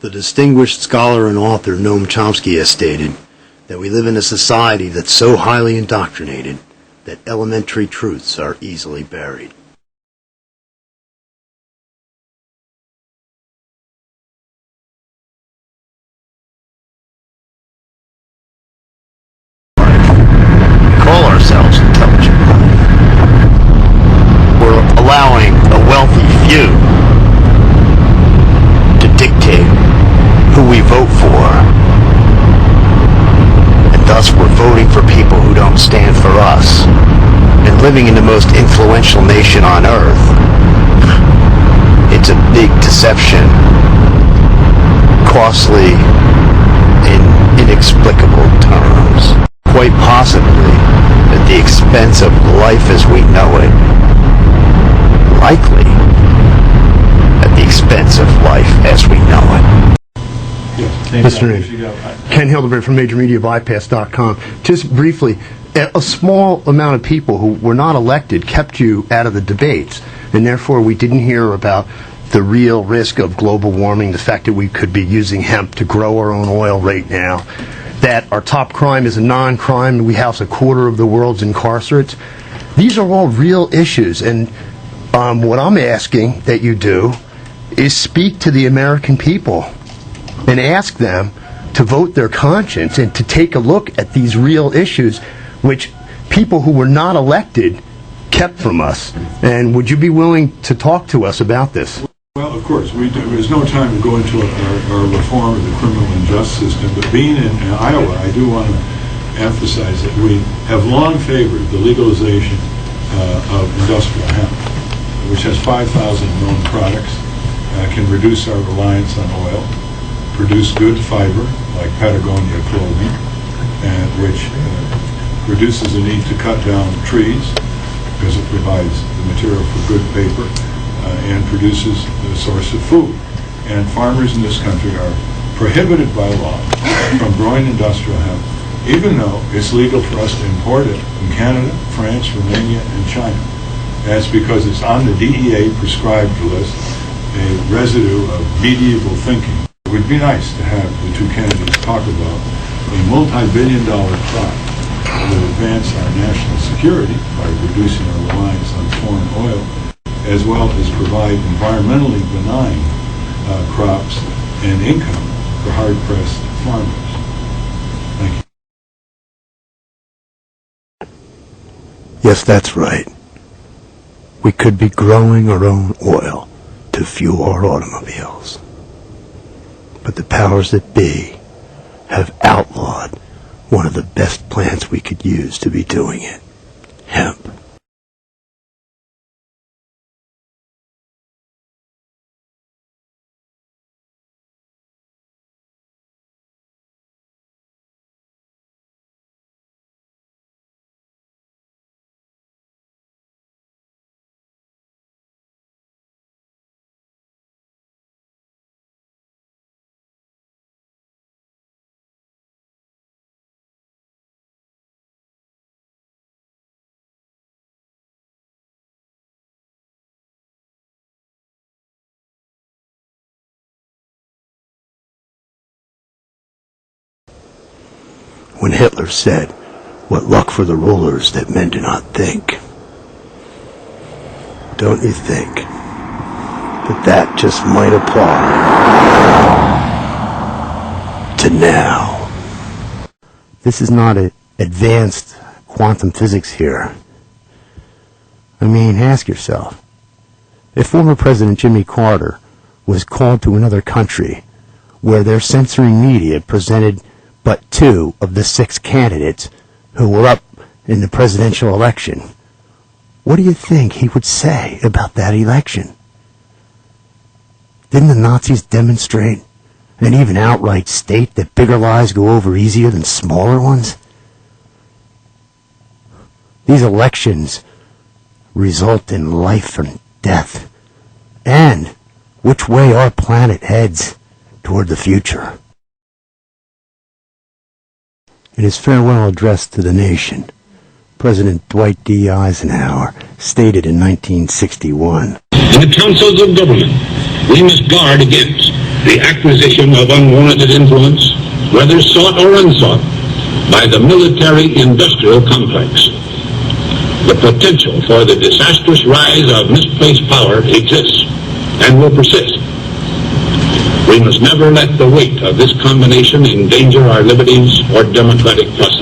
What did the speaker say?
The distinguished scholar and author Noam Chomsky has stated that we live in a society that's so highly indoctrinated that elementary truths are easily buried. We call ourselves intelligent. We're allowing a wealthy few to dictate who we vote for, and thus we're voting for people who don't stand for us, and living in the most influential nation on earth. It's a big deception, costly in inexplicable terms, quite possibly at the expense of life as we know it, likely at the expense of life as we know it. Mr. Name. Ken Hilderbrandt from MajorMediaBypass.com. Just briefly, a small amount of people who were not elected kept you out of the debates, and therefore we didn't hear about the real risk of global warming, the fact that we could be using hemp to grow our own oil right now, that our top crime is a non-crime, we house a quarter of the world's incarcerates. These are all real issues, and what I'm asking that you do is speak to the American people and ask them to vote their conscience and to take a look at these real issues which people who were not elected kept from us. And would you be willing to talk to us about this? Well, of course, there's no time to go into our reform of the criminal and justice system, but being in Iowa, I do want to emphasize that we have long favored the legalization of industrial hemp, which has 5,000 known products, can reduce our reliance on oil, produce good fiber like Patagonia clothing, and which reduces the need to cut down trees because it provides the material for good paper and produces the source of food. And farmers in this country are prohibited by law from growing industrial hemp, even though it's legal for us to import it from Canada, France, Romania, and China. That's because it's on the DEA prescribed list, a residue of medieval thinking. It would be nice to have the two candidates talk about a multi-billion-dollar crop that would advance our national security by reducing our reliance on foreign oil, as well as provide environmentally benign crops and income for hard-pressed farmers. Thank you. Yes, that's right. We could be growing our own oil to fuel our automobiles. But the powers that be have outlawed one of the best plants we could use to be doing it, hemp. When Hitler said, "What luck for the rulers that men do not think," don't you think that just might apply to now? This is not advanced quantum physics here. I mean, ask yourself, if former President Jimmy Carter was called to another country where their censoring media presented but 2 of the 6 candidates who were up in the presidential election, what do you think he would say about that election? Didn't the Nazis demonstrate and even outright state that bigger lies go over easier than smaller ones? These elections result in life and death, and which way our planet heads toward the future. In his farewell address to the nation, President Dwight D. Eisenhower stated in 1961, In the councils of government, we must guard against the acquisition of unwarranted influence, whether sought or unsought, by the military-industrial complex. The potential for the disastrous rise of misplaced power exists and will persist. We must never let the weight of this combination endanger our liberties or democratic process.